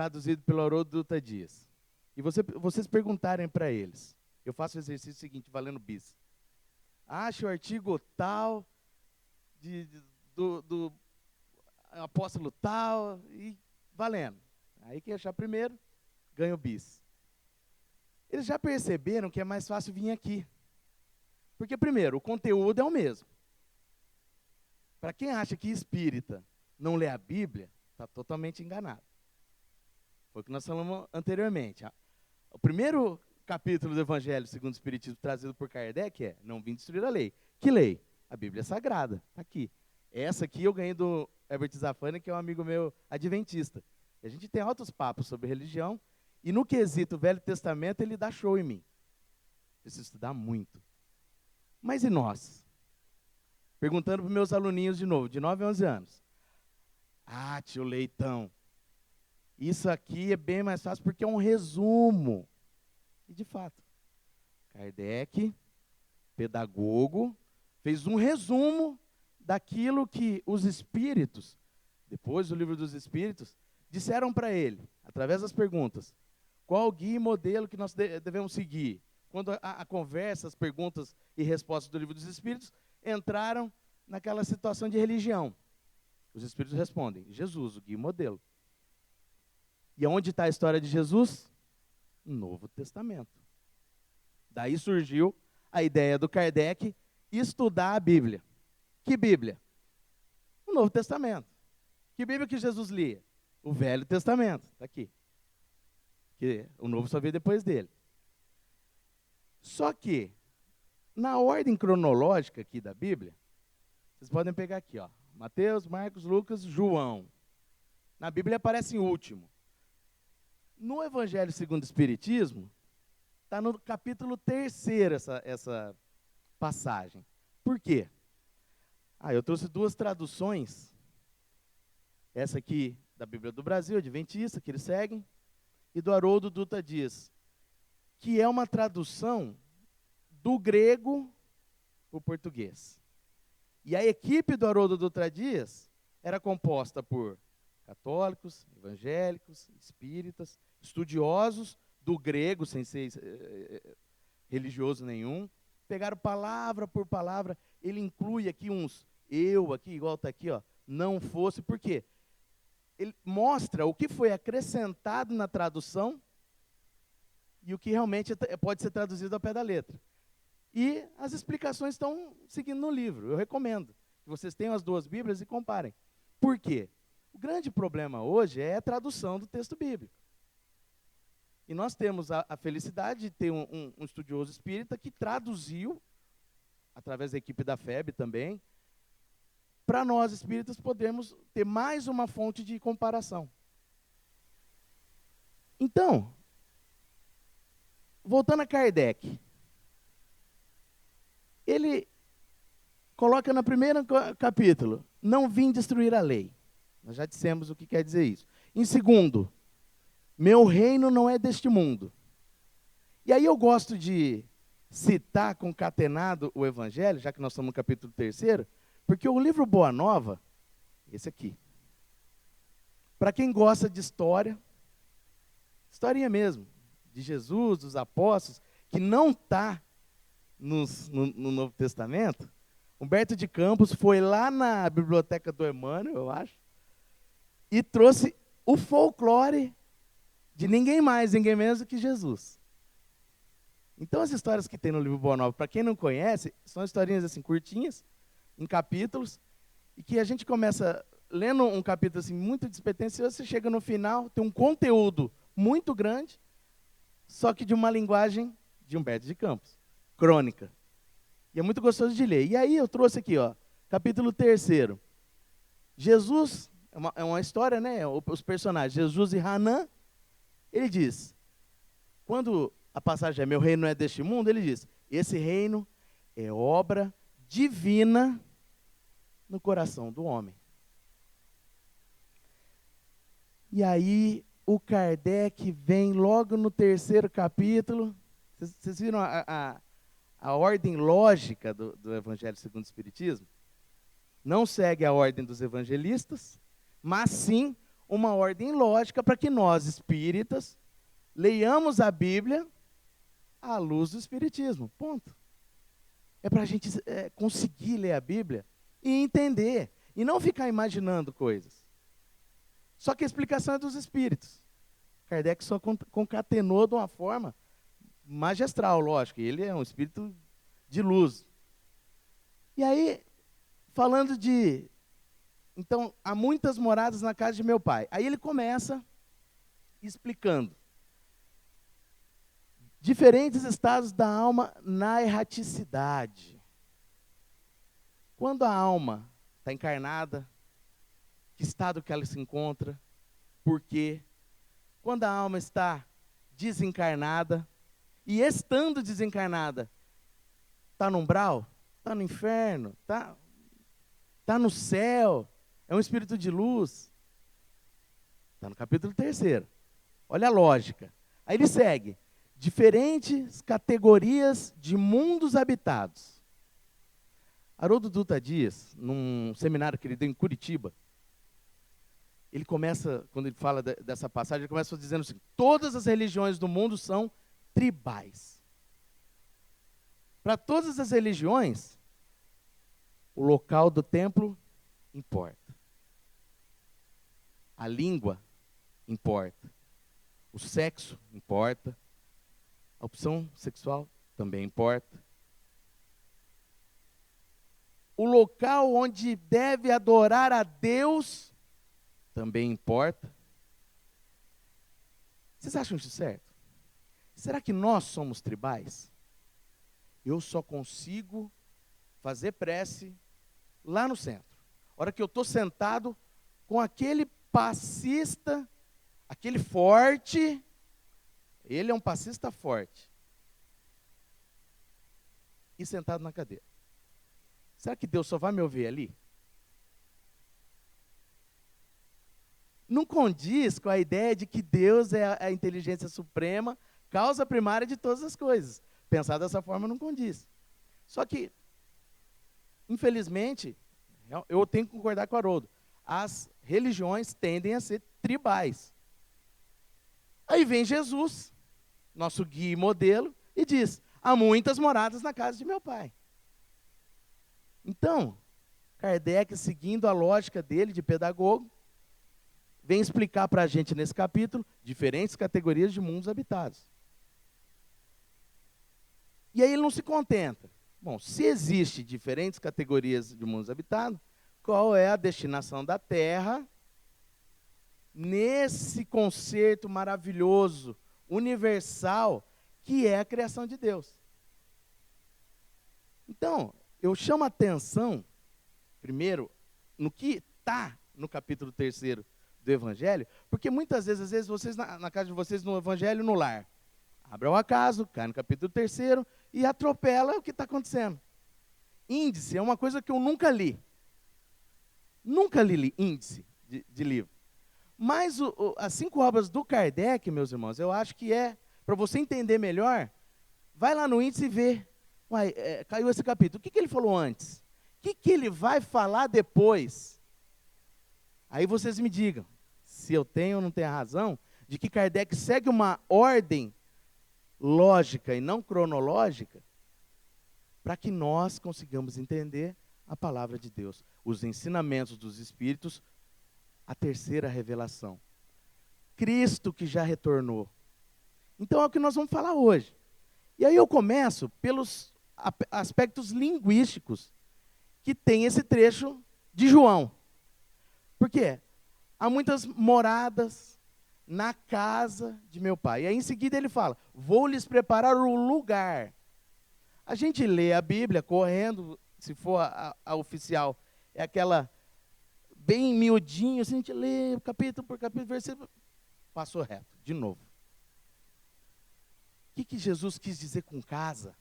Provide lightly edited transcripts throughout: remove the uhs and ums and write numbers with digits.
traduzido pelo Haroldo Dutra Dias, e vocês perguntarem para eles, eu faço o exercício seguinte, valendo bis. Acha o artigo tal, do apóstolo tal, e valendo. Aí quem achar primeiro, ganha o bis. Eles já perceberam que é mais fácil vir aqui. Porque, primeiro, o conteúdo é o mesmo. Para quem acha que espírita não lê a Bíblia, está totalmente enganado. Foi o que nós falamos anteriormente. O primeiro capítulo do Evangelho segundo o Espiritismo trazido por Kardec é: não vim destruir a lei. Que lei? A Bíblia Sagrada, está aqui. Essa aqui eu ganhei do Herbert Zafani, que é um amigo meu adventista. A gente tem altos papos sobre religião, e no quesito Velho Testamento ele dá show em mim. Preciso estudar muito. Mas e nós? Perguntando para os meus aluninhos de novo, de 9 a 11 anos. Ah, tio Leitão, isso aqui é bem mais fácil porque é um resumo. E de fato, Kardec, pedagogo, fez um resumo daquilo que os espíritos, depois do Livro dos Espíritos, disseram para ele, através das perguntas, qual o guia e modelo que nós devemos seguir. Quando a conversa, as perguntas e respostas do Livro dos Espíritos entraram naquela situação de religião. Os Espíritos respondem: Jesus, o guia e modelo. E onde está a história de Jesus? No Novo Testamento. Daí surgiu a ideia do Kardec estudar a Bíblia. Que Bíblia? O Novo Testamento. Que Bíblia que Jesus lia? O Velho Testamento. Está aqui. Que o Novo só veio depois dele. Só que, na ordem cronológica aqui da Bíblia, vocês podem pegar aqui, ó, Mateus, Marcos, Lucas, João. Na Bíblia aparece em último. No Evangelho segundo o Espiritismo, está no capítulo 3º essa passagem. Por quê? Eu trouxe duas traduções. Essa aqui da Bíblia do Brasil, Adventista, que eles seguem, e do Haroldo Dutra Dias, que é uma tradução do grego para o português. E a equipe do Haroldo Dutra Dias era composta por católicos, evangélicos, espíritas, estudiosos do grego, sem ser religioso nenhum. Pegaram palavra por palavra, ele inclui aqui uns eu, aqui, igual está aqui, ó, não fosse, por quê? Ele mostra o que foi acrescentado na tradução e o que realmente pode ser traduzido ao pé da letra. E as explicações estão seguindo no livro. Eu recomendo que vocês tenham as duas Bíblias e comparem. Por quê? O grande problema hoje é a tradução do texto bíblico. E nós temos a felicidade de ter um estudioso espírita que traduziu, através da equipe da FEB também, para nós espíritas podermos ter mais uma fonte de comparação. Então, voltando a Kardec, ele coloca no primeiro capítulo, não vim destruir a lei. Nós já dissemos o que quer dizer isso. Em segundo, meu reino não é deste mundo. E aí eu gosto de citar concatenado o Evangelho, já que nós estamos no capítulo 3º, porque o livro Boa Nova, esse aqui, para quem gosta de história, historinha mesmo, de Jesus, dos apóstolos, que não está no Novo Testamento, Humberto de Campos foi lá na biblioteca do Emmanuel, eu acho, e trouxe o folclore de ninguém mais, ninguém menos do que Jesus. Então as histórias que tem no livro Boa Nova, para quem não conhece, são historinhas assim curtinhas, em capítulos, e que a gente começa lendo um capítulo assim muito despretensioso, você chega no final, tem um conteúdo muito grande, só que de uma linguagem de Humberto de Campos, crônica. E é muito gostoso de ler. E aí eu trouxe aqui, ó, capítulo 3º. Jesus, é uma história, né? Os personagens, Jesus e Hanã, ele diz, quando a passagem é meu reino não é deste mundo, ele diz, esse reino é obra divina no coração do homem. E aí o Kardec vem logo no 3º capítulo. Vocês viram a ordem lógica do Evangelho segundo o Espiritismo? Não segue a ordem dos evangelistas, mas sim uma ordem lógica para que nós, espíritas, leiamos a Bíblia à luz do Espiritismo. Ponto. É para a gente conseguir ler a Bíblia e entender, e não ficar imaginando coisas. Só que a explicação é dos Espíritos. Kardec só concatenou de uma forma magistral, lógico. Ele é um espírito de luz. E aí, falando de... Então, há muitas moradas na casa de meu pai. Aí ele começa explicando. Diferentes estados da alma na erraticidade. Quando a alma está encarnada, que estado que ela se encontra, por quê? Quando a alma está desencarnada, e estando desencarnada, está no umbral, está no inferno, está no céu, é um espírito de luz. Está no capítulo 3º. Olha a lógica. Aí ele segue. Diferentes categorias de mundos habitados. Haroldo Dutra Dias, num seminário que ele deu em Curitiba, ele começa, quando ele fala dessa passagem, ele começa dizendo assim: todas as religiões do mundo são tribais. Para todas as religiões, o local do templo importa. A língua importa. O sexo importa. A opção sexual também importa. O local onde deve adorar a Deus também importa. Vocês acham isso certo? Será que nós somos tribais? Eu só consigo fazer prece lá no centro. A hora que eu estou sentado com aquele passista, aquele forte, ele é um passista forte, e sentado na cadeira. Será que Deus só vai me ouvir ali? Não condiz com a ideia de que Deus é a inteligência suprema, causa primária de todas as coisas. Pensar dessa forma não condiz. Só que, infelizmente, eu tenho que concordar com o Haroldo, as religiões tendem a ser tribais. Aí vem Jesus, nosso guia e modelo, e diz: há muitas moradas na casa de meu pai. Então, Kardec, seguindo a lógica dele de pedagogo, vem explicar para a gente nesse capítulo diferentes categorias de mundos habitados. E aí ele não se contenta. Bom, se existe diferentes categorias de mundos habitados, qual é a destinação da Terra nesse conceito maravilhoso, universal, que é a criação de Deus? Então, eu chamo a atenção, primeiro, no que está no capítulo 3º do Evangelho, porque muitas vezes, às vezes, vocês, na casa de vocês, no Evangelho, no lar, abre o acaso, cai no capítulo 3º e atropela o que está acontecendo. Índice é uma coisa que eu nunca li. Nunca li índice de livro. Mas as 5 obras do Kardec, meus irmãos, eu acho que para você entender melhor, vai lá no índice e vê. Uai, caiu esse capítulo. O que ele falou antes? O que ele vai falar depois? Aí vocês me digam, se eu tenho ou não tenho a razão, de que Kardec segue uma ordem lógica e não cronológica, para que nós consigamos entender a palavra de Deus, os ensinamentos dos Espíritos, a terceira revelação. Cristo que já retornou. Então é o que nós vamos falar hoje. E aí eu começo pelos aspectos linguísticos que tem esse trecho de João. Por quê? Há muitas moradas na casa de meu pai. E aí em seguida ele fala: vou lhes preparar o lugar. A gente lê a Bíblia correndo, se for a oficial, é aquela bem miudinho, assim, a gente lê capítulo por capítulo, versículo, passou reto, de novo. O que Jesus quis dizer com casa?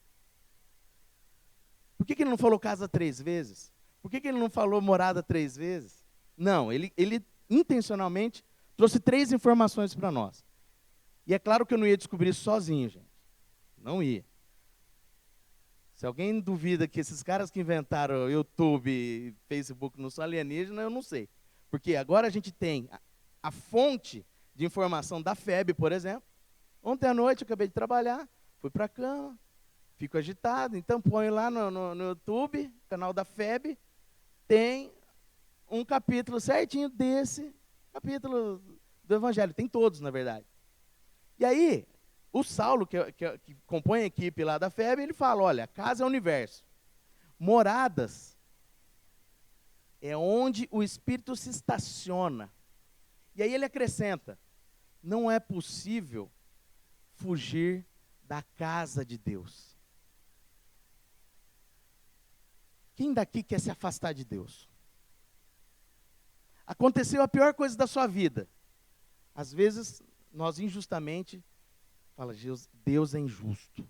Por que ele não falou casa 3 vezes? Por que ele não falou morada 3 vezes? Não, ele intencionalmente trouxe 3 informações para nós. E é claro que eu não ia descobrir isso sozinho, gente. Não ia. Se alguém duvida que esses caras que inventaram YouTube e Facebook não são alienígenas, eu não sei. Porque agora a gente tem a fonte de informação da FEB, por exemplo. Ontem à noite eu acabei de trabalhar, fui para a cama, fico agitado, então ponho lá no YouTube, canal da FEB, tem um capítulo certinho desse capítulo do Evangelho. Tem todos, na verdade. E aí, o Saulo, que compõe a equipe lá da FEB, ele fala, olha, casa é o universo. Moradas é onde o Espírito se estaciona. E aí ele acrescenta, não é possível fugir da casa de Deus. Quem daqui quer se afastar de Deus? Aconteceu a pior coisa da sua vida. Às vezes, nós injustamente falamos, Deus é injusto.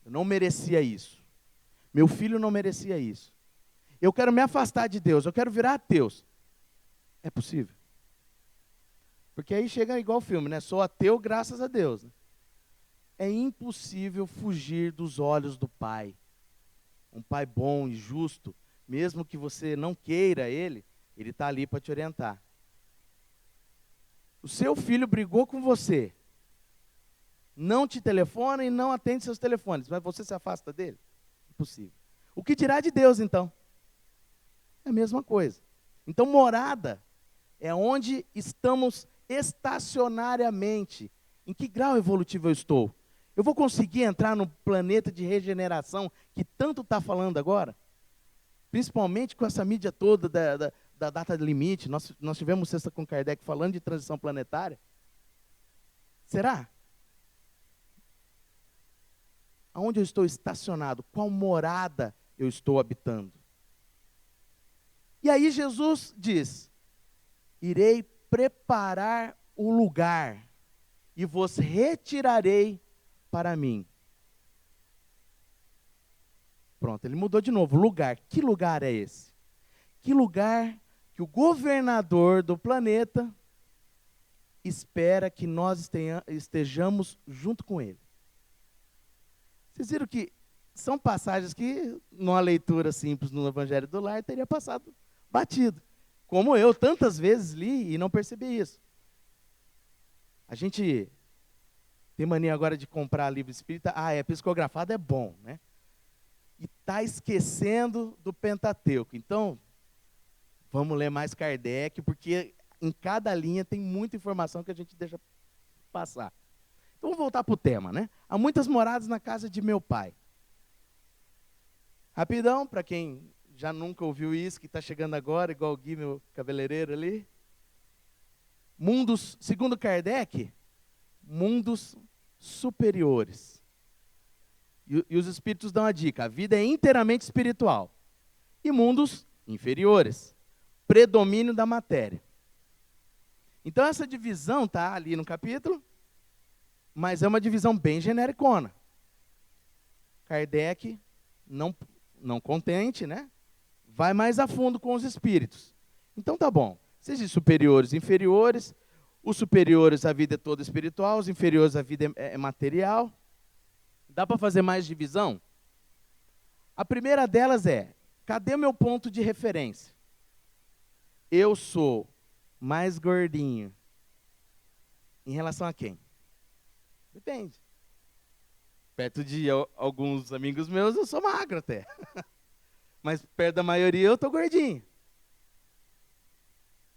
Eu não merecia isso. Meu filho não merecia isso. Eu quero me afastar de Deus, eu quero virar ateu. É possível? Porque aí chega igual o filme, né? Sou ateu graças a Deus. Né? É impossível fugir dos olhos do Pai. Um Pai bom e justo, mesmo que você não queira Ele está ali para te orientar. O seu filho brigou com você, não te telefona e não atende seus telefones, mas você se afasta dele? Impossível. O que dirá de Deus, então? É a mesma coisa. Então, morada é onde estamos estacionariamente. Em que grau evolutivo eu estou? Eu vou conseguir entrar no planeta de regeneração que tanto está falando agora? Principalmente com essa mídia toda da data limite. Nós tivemos Sexta com Kardec falando de transição planetária. Será? Aonde eu estou estacionado? Qual morada eu estou habitando? E aí Jesus diz, irei preparar o lugar e vos retirarei para mim. Pronto, ele mudou de novo, lugar. Que lugar é esse? Que lugar que o governador do planeta espera que nós estejamos junto com ele? Vocês viram que são passagens que, numa leitura simples no Evangelho do Lar, teria passado batido. Como eu tantas vezes li e não percebi isso. A gente tem mania agora de comprar livro espírita. Psicografado é bom, né? E está esquecendo do Pentateuco. Então, vamos ler mais Kardec, porque em cada linha tem muita informação que a gente deixa passar. Então, vamos voltar para o tema, né? Há muitas moradas na casa de meu pai. Rapidão, para quem já nunca ouviu isso, que está chegando agora, igual o Gui, meu cabeleireiro ali. Mundos, segundo Kardec, mundos superiores. E os espíritos dão a dica, a vida é inteiramente espiritual. E mundos inferiores, predomínio da matéria. Então essa divisão está ali no capítulo, mas é uma divisão bem genericona. Kardec, não contente, né? Vai mais a fundo com os espíritos. Então tá bom, se existem superiores e inferiores, os superiores a vida é toda espiritual, os inferiores a vida é material. Dá para fazer mais divisão? A primeira delas é, cadê meu ponto de referência? Eu sou mais gordinho. Em relação a quem? Depende. Perto de alguns amigos meus, eu sou magro até. Mas perto da maioria, eu estou gordinho.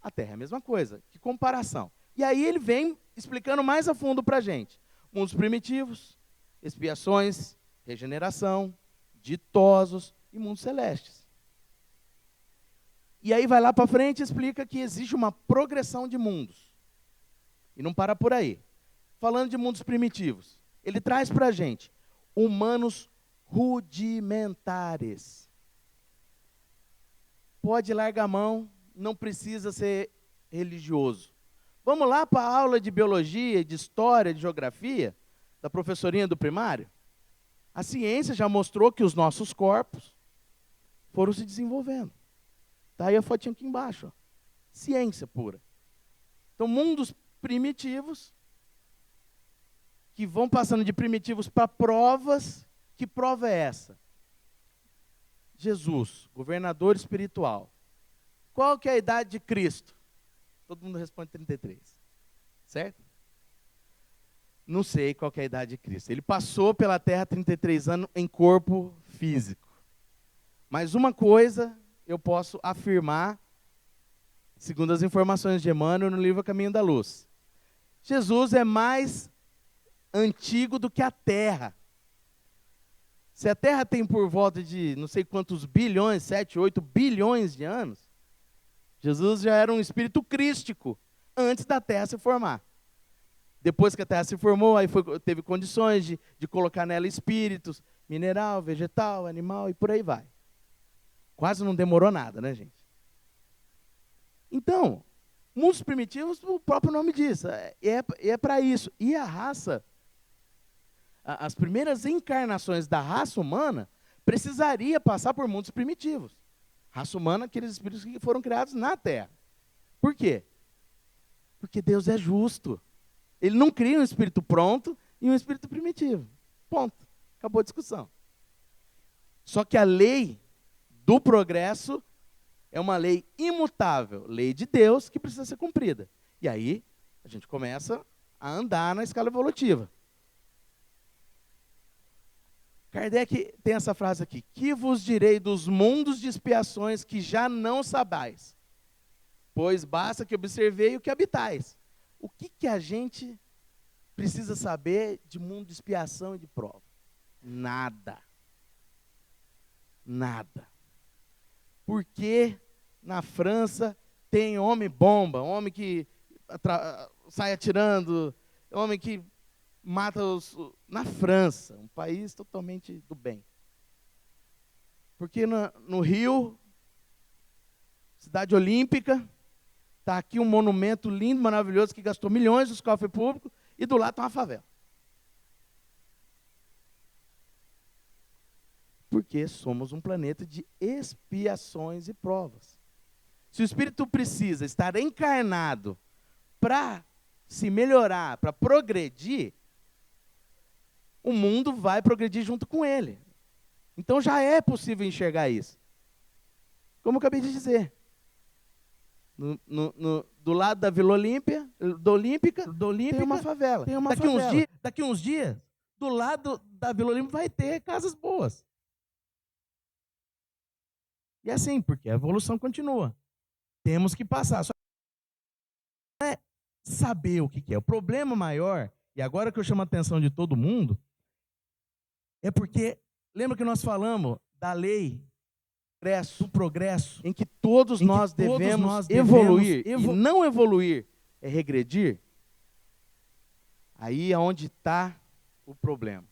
A Terra é a mesma coisa. Que comparação. E aí ele vem explicando mais a fundo para a gente. Mundos primitivos, expiações, regeneração, ditosos e mundos celestes. E aí vai lá para frente e explica que existe uma progressão de mundos. E não para por aí. Falando de mundos primitivos, ele traz para a gente humanos rudimentares. Pode largar a mão, não precisa ser religioso. Vamos lá para a aula de biologia, de história, de geografia, da professorinha do primário? A ciência já mostrou que os nossos corpos foram se desenvolvendo. Está aí a fotinha aqui embaixo. Ó. Ciência pura. Então, mundos primitivos, que vão passando de primitivos para provas. Que prova é essa? Jesus, governador espiritual. Qual que é a idade de Cristo? Todo mundo responde 33. Certo? Não sei qual que é a idade de Cristo. Ele passou pela terra 33 anos em corpo físico. Mas uma coisa eu posso afirmar, segundo as informações de Emmanuel no livro Caminho da Luz. Jesus é mais antigo do que a terra. Se a terra tem por volta de não sei quantos bilhões, 7, 8 bilhões de anos, Jesus já era um espírito crístico antes da terra se formar. Depois que a terra se formou, aí teve condições de colocar nela espíritos, mineral, vegetal, animal e por aí vai. Quase não demorou nada, né, gente? Então, mundos primitivos, o próprio nome diz, é para isso. E a raça, as primeiras encarnações da raça humana, precisaria passar por mundos primitivos. Raça humana, aqueles espíritos que foram criados na Terra. Por quê? Porque Deus é justo. Ele não cria um espírito pronto e um espírito primitivo. Ponto. Acabou a discussão. Só que a lei do progresso é uma lei imutável, lei de Deus que precisa ser cumprida. E aí a gente começa a andar na escala evolutiva. Kardec tem essa frase aqui: que vos direi dos mundos de expiações que já não sabais, pois basta que observei o que habitais. O que a gente precisa saber de mundo de expiação e de prova? Nada. Nada. Porque na França tem homem-bomba, homem que sai atirando, homem que mata os... Na França, um país totalmente do bem. Porque no Rio, cidade olímpica, está aqui um monumento lindo, maravilhoso, que gastou milhões dos cofres públicos, e do lado está uma favela. Porque somos um planeta de expiações e provas. Se o espírito precisa estar encarnado para se melhorar, para progredir, o mundo vai progredir junto com ele. Então já é possível enxergar isso. Como eu acabei de dizer. Do lado da Vila Olímpia, Olímpica, tem uma favela. Daqui uns dias, do lado da Vila Olímpia vai ter casas boas. E é assim, porque a evolução continua. Temos que passar. Só não é saber o que é. O problema maior, e agora que eu chamo a atenção de todo mundo, é porque, lembra que nós falamos da lei do progresso, em que todos nós devemos evoluir, e não evoluir é regredir? Aí é onde está o problema.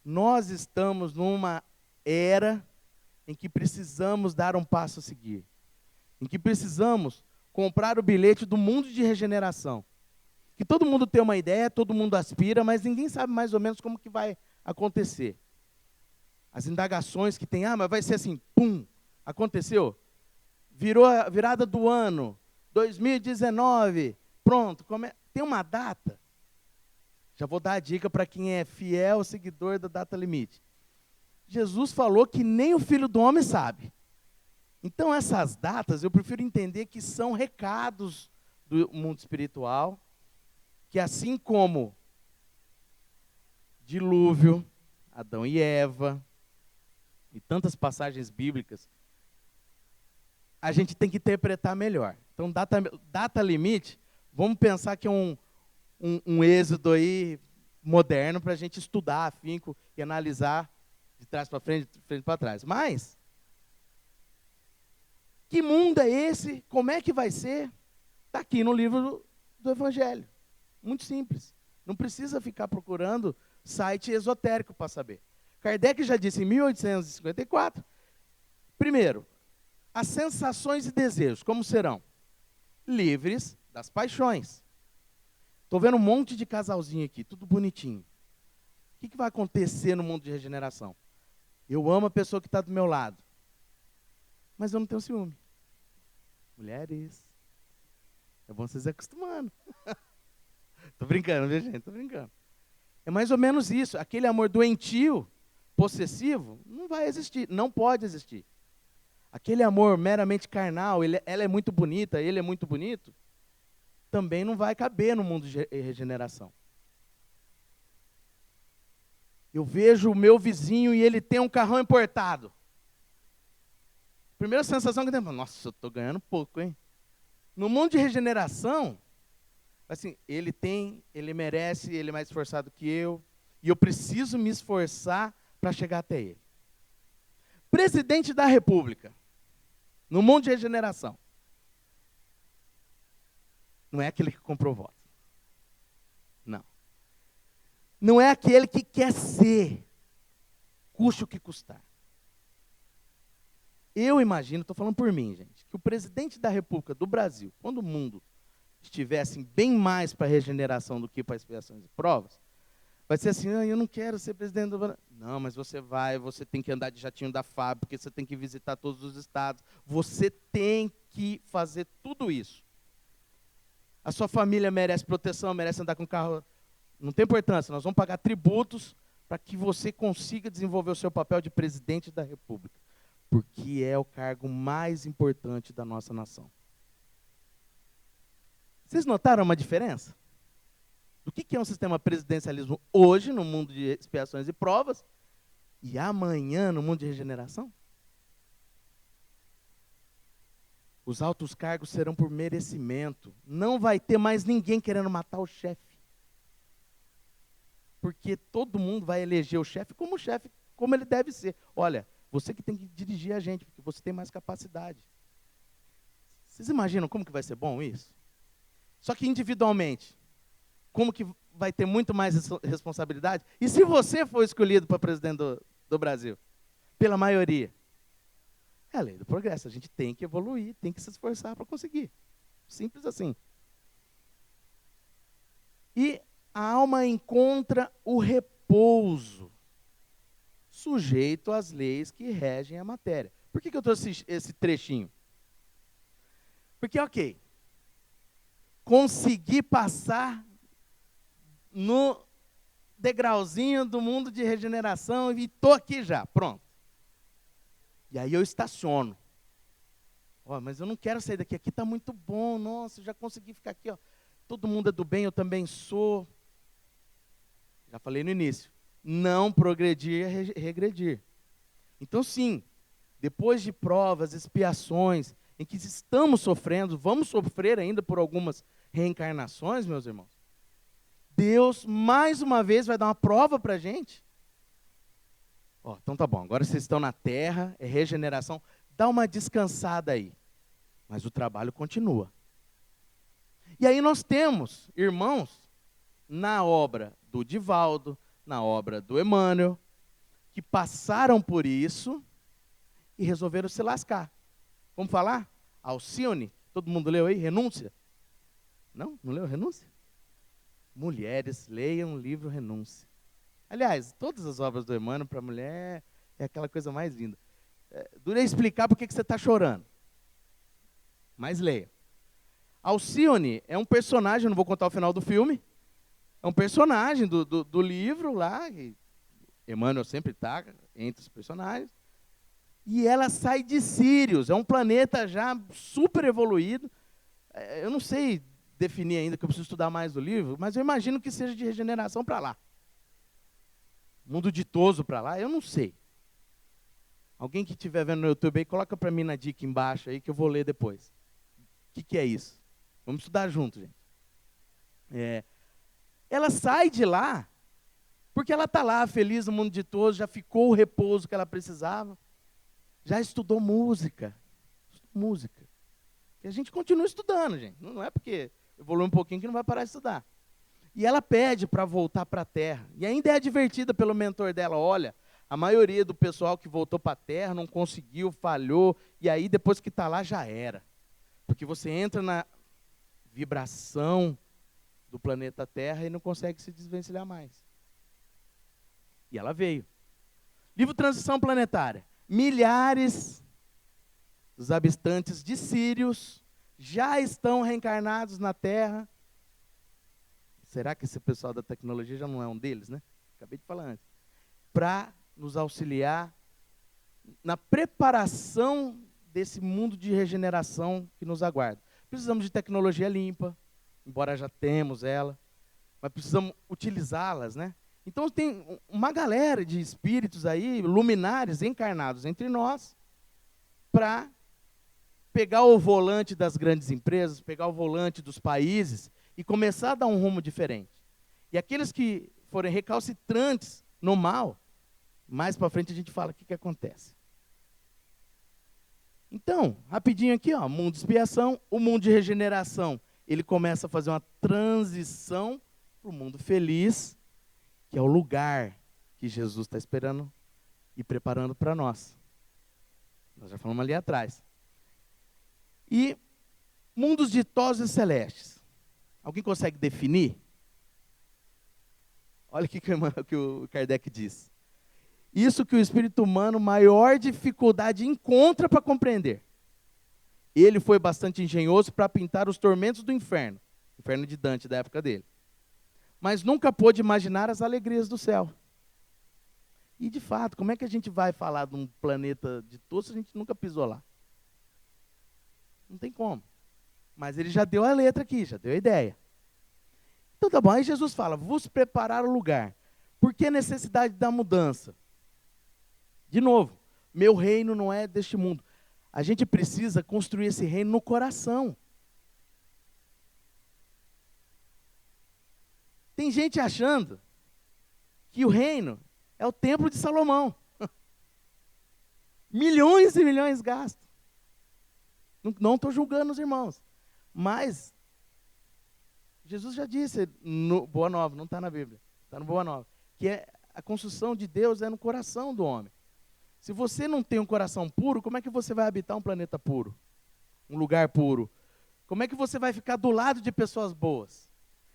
Nós estamos numa era em que precisamos dar um passo a seguir, em que precisamos comprar o bilhete do mundo de regeneração, que todo mundo tem uma ideia, todo mundo aspira, mas ninguém sabe mais ou menos como que vai acontecer. As indagações que tem, mas vai ser assim, pum, aconteceu, virou a virada do ano, 2019, pronto, tem uma data. Já vou dar a dica para quem é fiel seguidor da data limite. Jesus falou que nem o Filho do Homem sabe. Então essas datas eu prefiro entender que são recados do mundo espiritual, que assim como dilúvio, Adão e Eva, e tantas passagens bíblicas, a gente tem que interpretar melhor. Então data limite, vamos pensar que é um êxodo aí moderno para a gente estudar afinco e analisar de trás para frente, de frente para trás. Mas, que mundo é esse? Como é que vai ser? Está aqui no livro do Evangelho. Muito simples. Não precisa ficar procurando site esotérico para saber. Kardec já disse em 1854, primeiro, as sensações e desejos, como serão? Livres das paixões. Estou vendo um monte de casalzinho aqui, tudo bonitinho. O que vai acontecer no mundo de regeneração? Eu amo a pessoa que está do meu lado, mas eu não tenho ciúme. Mulheres, é bom vocês se acostumando. Estou brincando, viu, gente? Estou brincando. É mais ou menos isso. Aquele amor doentio, possessivo, não vai existir, não pode existir. Aquele amor meramente carnal, ela é muito bonita, ele é muito bonito, também não vai caber no mundo de regeneração. Eu vejo o meu vizinho e ele tem um carrão importado. Primeira sensação que eu tenho, nossa, eu estou ganhando pouco, hein? No mundo de regeneração, assim, ele tem, ele merece, ele é mais esforçado que eu, e eu preciso me esforçar para chegar até ele. Presidente da República, no mundo de regeneração, não é aquele que comprou voto. Não. Não é aquele que quer ser, custe o que custar. Eu imagino, estou falando por mim, gente, que o presidente da República do Brasil, quando o mundo estiver assim, bem mais para a regeneração do que para expiações e provas, vai ser assim, eu não quero ser presidente do Brasil. Não, mas você vai, você tem que andar de jatinho da FAB, porque você tem que visitar todos os estados. Você tem que fazer tudo isso. A sua família merece proteção, merece andar com carro. Não tem importância, nós vamos pagar tributos para que você consiga desenvolver o seu papel de presidente da República, porque é o cargo mais importante da nossa nação. Vocês notaram uma diferença? Do que é um sistema presidencialismo hoje, no mundo de expiações e provas, e amanhã, no mundo de regeneração? Os altos cargos serão por merecimento. Não vai ter mais ninguém querendo matar o chefe. Porque todo mundo vai eleger o chefe, como ele deve ser. Olha, você que tem que dirigir a gente, porque você tem mais capacidade. Vocês imaginam como que vai ser bom isso? Só que individualmente, como que vai ter muito mais responsabilidade? E se você for escolhido para presidente do Brasil? Pela maioria? É a lei do progresso, a gente tem que evoluir, tem que se esforçar para conseguir. Simples assim. E a alma encontra o repouso, sujeito às leis que regem a matéria. Por que eu trouxe esse trechinho? Porque, ok, consegui passar no degrauzinho do mundo de regeneração e estou aqui já, pronto. E aí eu estaciono. Mas eu não quero sair daqui, aqui está muito bom, nossa, eu já consegui ficar aqui, ó. Todo mundo é do bem, eu também sou. Já falei no início, não progredir é regredir. Então sim, depois de provas, expiações, em que estamos sofrendo, vamos sofrer ainda por algumas reencarnações, meus irmãos, Deus mais uma vez vai dar uma prova para a gente. Então tá bom, agora vocês estão na terra, é regeneração, dá uma descansada aí. Mas o trabalho continua. E aí nós temos irmãos na obra do Divaldo, na obra do Emmanuel, que passaram por isso e resolveram se lascar. Vamos falar? Alcione, todo mundo leu aí? Renúncia? Não leu Renúncia? Mulheres, leiam o livro Renúncia. Aliás, todas as obras do Emmanuel para a mulher é aquela coisa mais linda. Dura explicar por que você está chorando. Mas leia. Alcione é um personagem, não vou contar o final do filme, é um personagem do livro lá, que Emmanuel sempre está entre os personagens, e ela sai de Sírios, é um planeta já super evoluído. Eu não sei definir ainda, que eu preciso estudar mais do livro, mas eu imagino que seja de regeneração para lá. Mundo ditoso para lá, eu não sei. Alguém que estiver vendo no YouTube aí, coloca para mim na dica embaixo aí, que eu vou ler depois. O que é isso? Vamos estudar junto, gente. Ela sai de lá, porque ela está lá, feliz no mundo ditoso, já ficou o repouso que ela precisava, já estudou música. E a gente continua estudando, gente. Não é porque evolui um pouquinho que não vai parar de estudar. E ela pede para voltar para a Terra. E ainda é advertida pelo mentor dela, olha, a maioria do pessoal que voltou para a Terra não conseguiu, falhou, e aí depois que está lá já era. Porque você entra na vibração do planeta Terra e não consegue se desvencilhar mais. E ela veio. Livro Transição Planetária. Milhares dos habitantes de Sírios já estão reencarnados na Terra. Será que esse pessoal da tecnologia já não é um deles, né? Acabei de falar antes. Para nos auxiliar na preparação desse mundo de regeneração que nos aguarda. Precisamos de tecnologia limpa, embora já temos ela, mas precisamos utilizá-las, né? Então tem uma galera de espíritos aí, luminares encarnados entre nós, para pegar o volante das grandes empresas, pegar o volante dos países e começar a dar um rumo diferente. E aqueles que forem recalcitrantes no mal, mais para frente a gente fala o que acontece. Então, rapidinho aqui, ó, mundo de expiação, o mundo de regeneração, ele começa a fazer uma transição para o mundo feliz, que é o lugar que Jesus está esperando e preparando para nós. Nós já falamos ali atrás. E mundos ditosos e celestes. Alguém consegue definir? Olha o que o Kardec diz. Isso que o espírito humano maior dificuldade encontra para compreender. Ele foi bastante engenhoso para pintar os tormentos do inferno de Dante, da época dele. Mas nunca pôde imaginar as alegrias do céu. E, de fato, como é que a gente vai falar de um planeta ditoso se a gente nunca pisou lá? Não tem como. Mas ele já deu a letra aqui, já deu a ideia. Então tá bom, aí Jesus fala, vos preparar o lugar. Por que a necessidade da mudança? De novo, meu reino não é deste mundo. A gente precisa construir esse reino no coração. Tem gente achando que o reino é o templo de Salomão. Milhões e milhões gastos. Não estou julgando os irmãos. Mas, Jesus já disse, no Boa Nova, não está na Bíblia, está no Boa Nova, que a construção de Deus é no coração do homem. Se você não tem um coração puro, como é que você vai habitar um planeta puro? Um lugar puro? Como é que você vai ficar do lado de pessoas boas?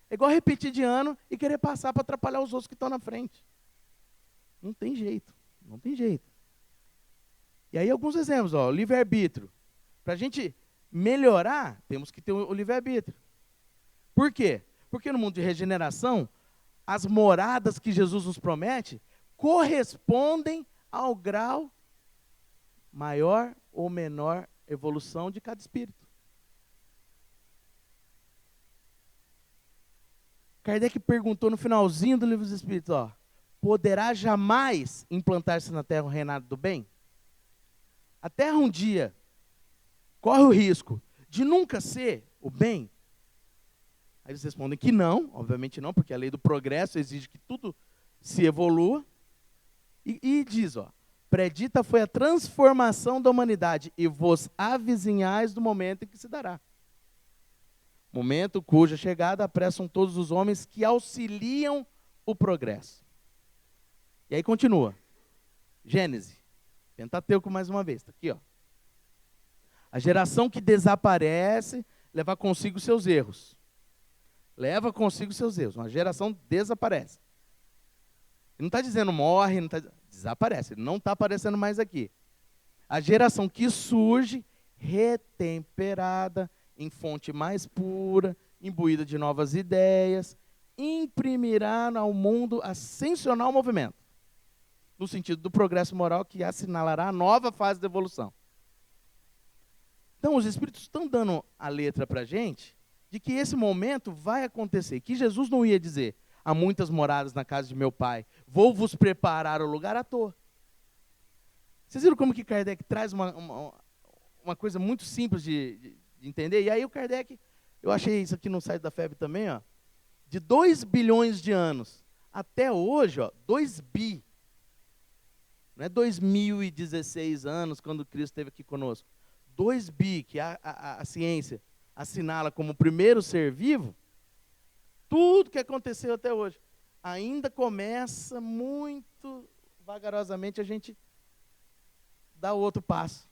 É igual repetir de ano e querer passar para atrapalhar os outros que estão na frente. Não tem jeito, não tem jeito. E aí alguns exemplos, ó, livre-arbítrio. Para a gente melhorar, temos que ter o livre-arbítrio. Por quê? Porque no mundo de regeneração, as moradas que Jesus nos promete correspondem ao grau maior ou menor evolução de cada espírito. Kardec perguntou no finalzinho do Livro dos Espíritos, ó, poderá jamais implantar-se na Terra o reinado do bem? A Terra um dia corre o risco de nunca ser o bem? Aí eles respondem que não, obviamente não, porque a lei do progresso exige que tudo se evolua. E diz, ó, predita foi a transformação da humanidade e vos avizinhais do momento em que se dará. Momento cuja chegada apressam todos os homens que auxiliam o progresso. E aí continua. Gênesis, Pentateuco mais uma vez, está aqui, ó. A geração que desaparece leva consigo seus erros. Leva consigo seus erros. Uma geração desaparece. Ele não está dizendo morre, desaparece. Ele não está aparecendo mais aqui. A geração que surge, retemperada, em fonte mais pura, imbuída de novas ideias, imprimirá ao mundo ascensional movimento, no sentido do progresso moral que assinalará a nova fase da evolução. Então, os Espíritos estão dando a letra para a gente de que esse momento vai acontecer, que Jesus não ia dizer, há muitas moradas na casa de meu Pai, vou vos preparar o lugar à toa. Vocês viram como que Kardec traz uma coisa muito simples de entender? E aí o Kardec, eu achei isso aqui no site da FEB também, ó, de 2 bilhões de anos até hoje, ó, 2 bi. Não é 2016 anos, quando Cristo esteve aqui conosco. 2 bi, que a ciência assinala como o primeiro ser vivo, tudo que aconteceu até hoje, ainda começa muito vagarosamente a gente dar outro passo.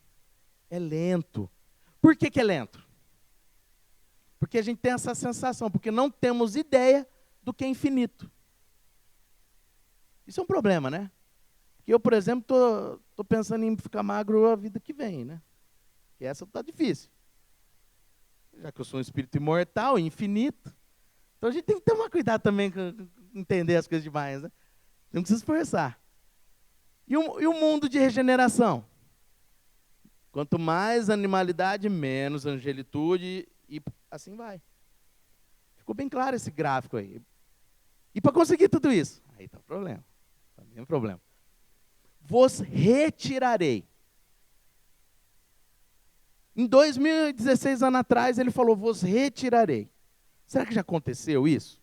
É lento. Por que é lento? Porque a gente tem essa sensação, porque não temos ideia do que é infinito. Isso é um problema, né? Porque eu, por exemplo, estou pensando em ficar magro a vida que vem, né? Porque essa está difícil. Já que eu sou um espírito imortal, infinito. Então a gente tem que tomar cuidado também com entender as coisas demais, né? Não precisa se esforçar. E o mundo de regeneração? Quanto mais animalidade, menos angelitude, e assim vai. Ficou bem claro esse gráfico aí. E para conseguir tudo isso, aí está o problema. Também é um problema. Vos retirarei. Em 2016 anos atrás, ele falou, vos retirarei. Será que já aconteceu isso?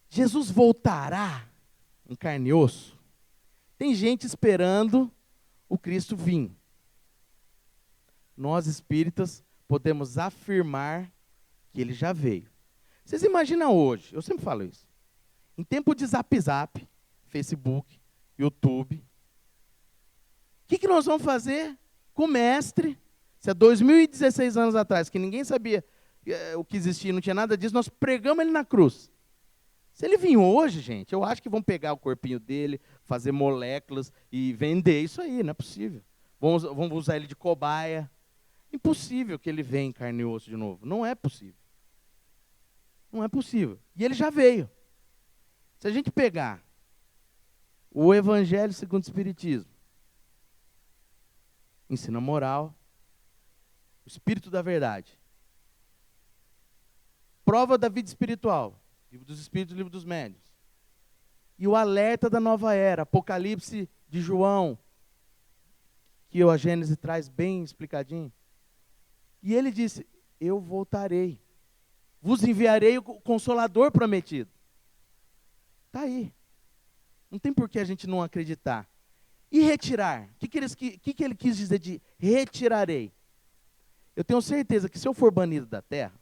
Jesus voltará em carne e osso? Tem gente esperando o Cristo vir. Nós, espíritas, podemos afirmar que ele já veio. Vocês imaginam hoje, eu sempre falo isso, em tempo de zap, Facebook, YouTube, o que nós vamos fazer com o mestre? Se há 2016 anos atrás, que ninguém sabia o que existia, não tinha nada disso, nós pregamos ele na cruz. Se ele vir hoje, gente, eu acho que vão pegar o corpinho dele, fazer moléculas e vender isso aí, não é possível. Vamos usar ele de cobaia. Impossível que ele venha em carne e osso de novo. Não é possível. Não é possível. E ele já veio. Se a gente pegar o Evangelho segundo o Espiritismo, ensino moral, o Espírito da Verdade, prova da vida espiritual, Livro dos Espíritos, Livro dos Médiuns, e o alerta da nova era, Apocalipse de João, que a Gênesis traz bem explicadinho. E ele disse, eu voltarei, vos enviarei o Consolador prometido. Está aí. Não tem por que a gente não acreditar. E retirar? O que ele quis dizer de retirarei? Eu tenho certeza que se eu for banido da terra,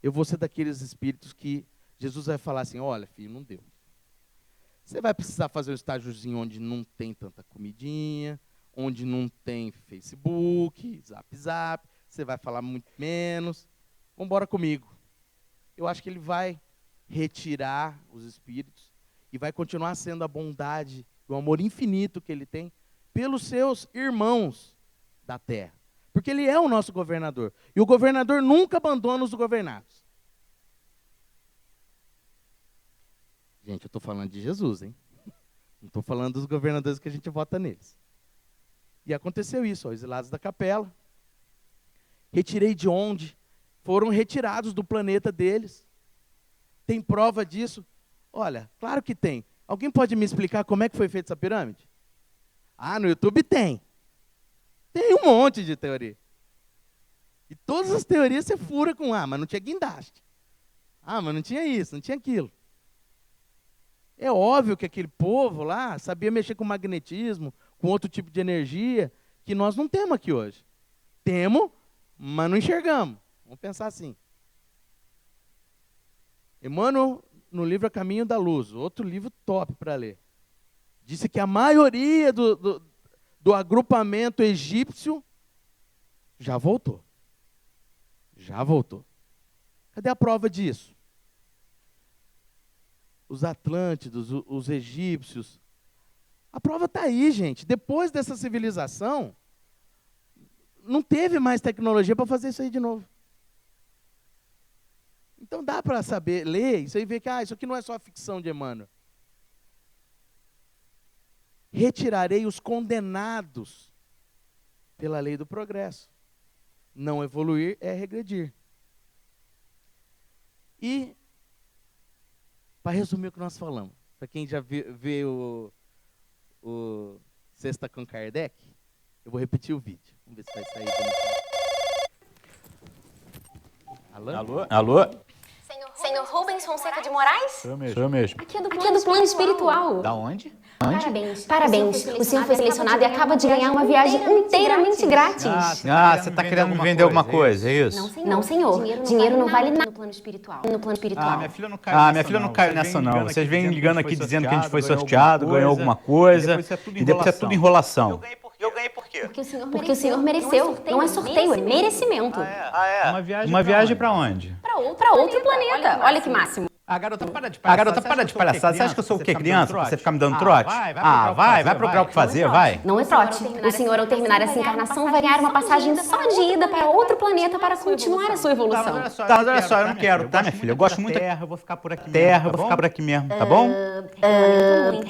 eu vou ser daqueles espíritos que Jesus vai falar assim, olha filho, não deu. Você vai precisar fazer um estágiozinho onde não tem tanta comidinha, onde não tem Facebook, Zap, você vai falar muito menos. Vamos embora comigo. Eu acho que ele vai retirar os espíritos e vai continuar sendo a bondade, o amor infinito que ele tem pelos seus irmãos da terra. Porque ele é o nosso governador. E o governador nunca abandona os governados. Gente, eu estou falando de Jesus, hein? Não estou falando dos governadores que a gente vota neles. E aconteceu isso, os exilados da capela. Retirei de onde? Foram retirados do planeta deles. Tem prova disso? Olha, claro que tem. Alguém pode me explicar como é que foi feita essa pirâmide? Ah, no YouTube tem. Tem um monte de teoria. E todas as teorias você fura com, mas não tinha guindaste. Ah, mas não tinha isso, não tinha aquilo. É óbvio que aquele povo lá sabia mexer com magnetismo, com outro tipo de energia, que nós não temos aqui hoje. Temos, mas não enxergamos. Vamos pensar assim. Emmanuel, no livro A Caminho da Luz, outro livro top para ler, disse que a maioria do agrupamento egípcio já voltou. Já voltou. Cadê a prova disso? Os Atlântidos, os egípcios. A prova está aí, gente. Depois dessa civilização, não teve mais tecnologia para fazer isso aí de novo. Então dá para saber, ler isso aí e ver que isso aqui não é só a ficção de Emmanuel. Retirarei os condenados pela lei do progresso. Não evoluir é regredir. E, para resumir o que nós falamos, para quem já vê o Sexta com Kardec, eu vou repetir o vídeo. Vamos ver se vai sair bonitinho. Alô? Alô? Senhor Rubens Fonseca de Moraes? Sou eu mesmo. Aqui é do plano espiritual. Da onde? Parabéns. O senhor foi selecionado e acaba de ganhar uma viagem inteiramente grátis. Você está querendo me vender alguma coisa, é isso? Não, senhor. Dinheiro não vale nada no plano espiritual. Minha filha não caiu nessa não. Vocês vêm ligando aqui dizendo que a gente foi sorteado, ganhou alguma coisa, e depois é tudo enrolação. Eu ganhei por quê? Porque o senhor mereceu. Não é sorteio, é merecimento. Uma viagem pra onde? Para outro planeta. Olha que máximo. Garota, para de palhaçada. Você acha que eu sou o quê, criança? Você ficar me dando trote? Vai procurar o que fazer, vai. Não é trote. O senhor, ao terminar essa encarnação, vai ganhar uma passagem só de ida para outro planeta para continuar a sua evolução. Mas olha só, eu não quero, tá, minha filha? Eu gosto muito da terra, eu vou ficar por aqui mesmo, tá bom?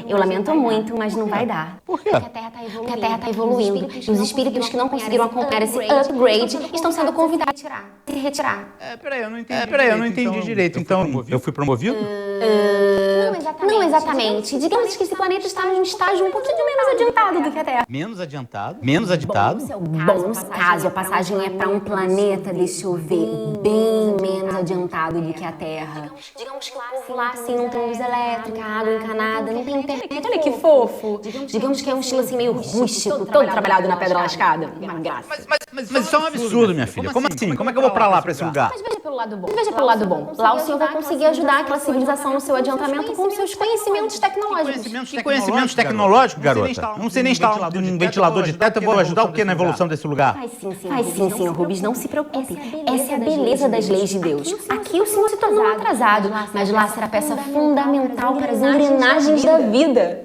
Eu lamento muito, mas não vai dar. Por quê? Porque a Terra está evoluindo. E os espíritos que não conseguiram acompanhar esse upgrade estão sendo convidados a se retirar. Peraí, eu não entendi direito. Então, eu fui promovido? Não exatamente. Digamos que esse planeta está num estágio um pouquinho menos adiantado do que a Terra. Menos adiantado? Menos adiantado? Bom, caso a passagem é para um planeta, deixa eu ver, bem menos adiantado do que a Terra. Digamos que o povo lá, assim, não tem luz elétrica, água encanada, não tem internet. Olha que fofo. Digamos que é um estilo assim meio rústico, todo trabalhado na pedra lascada. Uma graça. Mas isso é um absurdo, minha filha. Como assim? Como é que eu vou pra lá, pra esse lugar? Mas veja pelo lado bom. Lá o senhor vai conseguir ajudar aquela civilização no seu adiantamento com seus conhecimentos tecnológicos. Que conhecimentos tecnológicos, garota? Eu não sei nem instalar um ventilador de teto, eu vou ajudar o quê na evolução desse lugar? Faz sim, senhor Rubens, não se preocupe. Essa é a beleza das leis de Deus. Aqui o senhor se tornou um atrasado, mas lá será peça fundamental para as engrenagens da vida.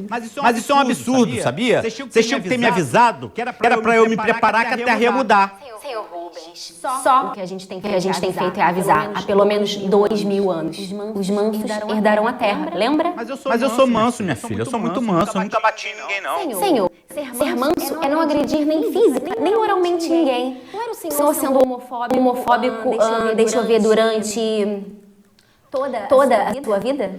Mas isso é um absurdo, sabia? Vocês tinham que ter me avisado que era pra eu me preparar que a Terra ia mudar. Senhor Rubens, só o que a gente tem feito é avisar há pelo menos 2000 anos. Os mansos herdarão a Terra, lembra? Mas eu sou manso, minha filha. Eu sou muito manso. Eu nunca bati em ninguém, não. Senhor, ser manso é não agredir nem física, nem moralmente ninguém. Não era o senhor sendo homofóbico, deixa eu ver, durante toda a sua vida?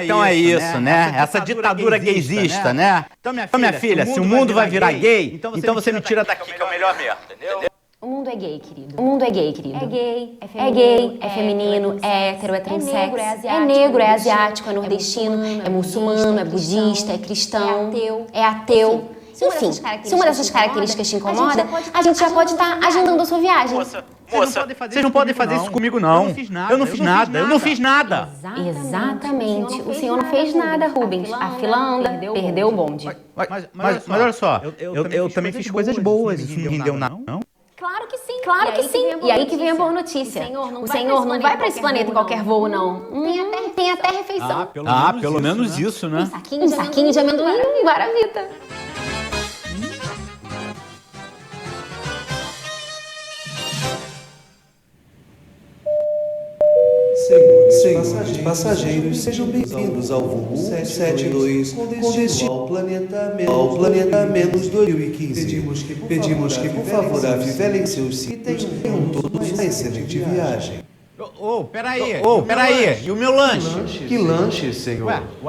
Então é isso, né? Essa ditadura gaysista, né? Então, minha filha, se o mundo vai virar gay, então você me tira daqui, que é o melhor mesmo, entendeu? O mundo é gay, querido. É gay, é feminino, é hétero, é transexo, é negro, é asiático, é nordestino, é muçulmano, é budista, é cristão, é ateu. Enfim, se uma dessas características te incomoda, a gente já pode estar agendando a sua viagem. Moça, vocês não podem fazer isso comigo, não. Eu não fiz nada. Exatamente. O senhor não fez nada, Rubens. A fila anda, perdeu o bonde. Mas olha só, eu também fiz coisas boas. Isso não rendeu nada, não? Claro que sim. E aí que vem a boa notícia. O senhor não vai para esse planeta em qualquer voo, não. Tem até refeição. Pelo menos isso, né? Um saquinho de amendoim e guaravita. Senhores passageiros, sejam bem-vindos ao voo 172 com destino ao planeta menos 2015. Pedimos que, por favor, afivelem seus cintos e tenham todos uma excelente viagem. Peraí. E o meu lanche? Que lanche, senhor? O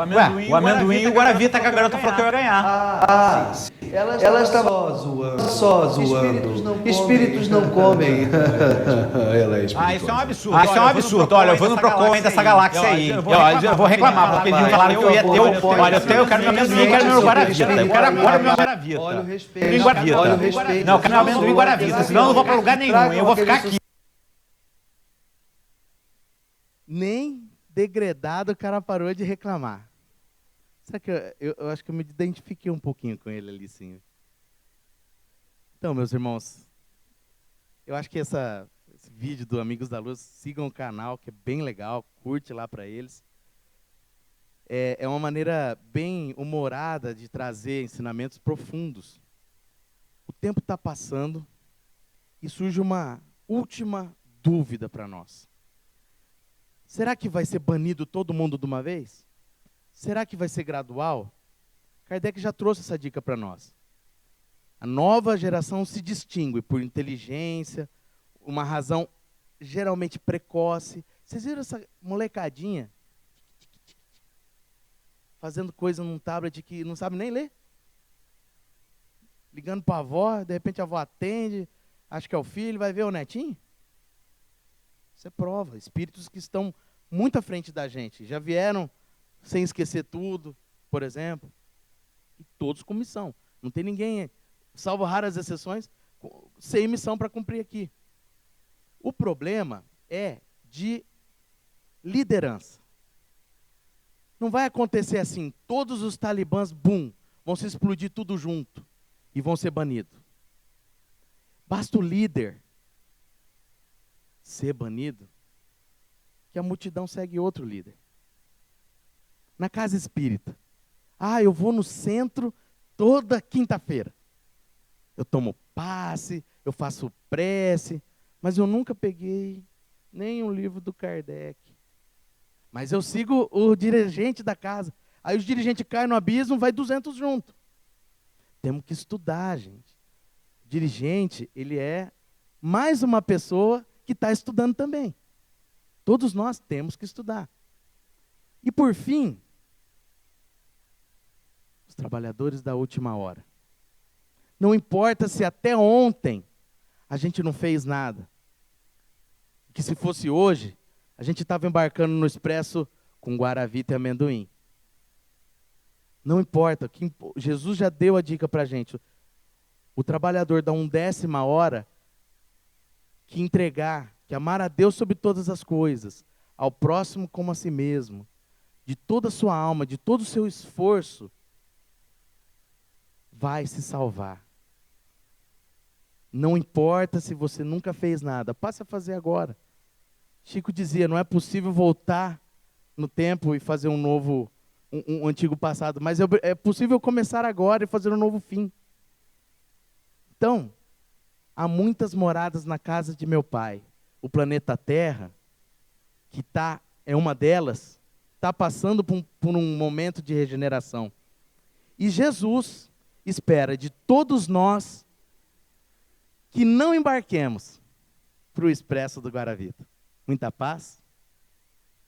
amendoim e o guaravita que a garota falou que eu ia ganhar. Ela estava só zoando. Espíritos não comem. Ela é espirituosa. Isso é um absurdo. Olha, eu vou no Procon dessa galáxia aí. Eu vou reclamar, porque eles me falaram que eu ia ter o... Olha, eu quero meu amendoim, eu quero meu guaravita. Eu quero agora meu guaravita. Olha o respeito. Não, eu quero meu amendoim e guaravita, senão eu não vou pra lugar nenhum. Eu vou ficar aqui. Nem degradado o cara parou de reclamar. Sabe que eu acho que eu me identifiquei um pouquinho com ele ali, sim. Então, meus irmãos, eu acho que esse vídeo do Amigos da Luz, sigam o canal, que é bem legal, curte lá para eles. É uma maneira bem humorada de trazer ensinamentos profundos. O tempo está passando e surge uma última dúvida para nós. Será que vai ser banido todo mundo de uma vez? Será que vai ser gradual? Kardec já trouxe essa dica para nós. A nova geração se distingue por inteligência, uma razão geralmente precoce. Vocês viram essa molecadinha fazendo coisa num tablet que não sabe nem ler? Ligando para a avó, de repente a avó atende, acha que é o filho, vai ver o netinho? Isso é prova. Espíritos que estão muito à frente da gente. Já vieram sem esquecer tudo, por exemplo. E todos com missão. Não tem ninguém, salvo raras exceções, sem missão para cumprir aqui. O problema é de liderança. Não vai acontecer assim, todos os talibãs, bum, vão se explodir tudo junto e vão ser banidos. Basta o líder ser banido que a multidão segue outro líder. Na casa espírita. Eu vou no centro toda quinta-feira. Eu tomo passe, eu faço prece, mas eu nunca peguei nem um livro do Kardec. Mas eu sigo o dirigente da casa. Aí o dirigente cai no abismo, vai 200 junto. Temos que estudar, gente. O dirigente, ele é mais uma pessoa que está estudando também. Todos nós temos que estudar. E por fim, os trabalhadores da última hora. Não importa se até ontem a gente não fez nada. Que se fosse hoje, a gente estava embarcando no expresso com guaravita e amendoim. Não importa, Jesus já deu a dica para a gente. O trabalhador da 1/10 hora que entregar, que amar a Deus sobre todas as coisas, ao próximo como a si mesmo, de toda a sua alma, de todo o seu esforço, vai se salvar. Não importa se você nunca fez nada, passe a fazer agora. Chico dizia, não é possível voltar no tempo e fazer um antigo passado, mas é possível começar agora e fazer um novo fim. Então, há muitas moradas na casa de meu Pai. O planeta Terra, que é uma delas, está passando por um momento de regeneração. E Jesus espera de todos nós que não embarquemos para o expresso do Guaravita. Muita paz,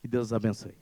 que Deus os abençoe.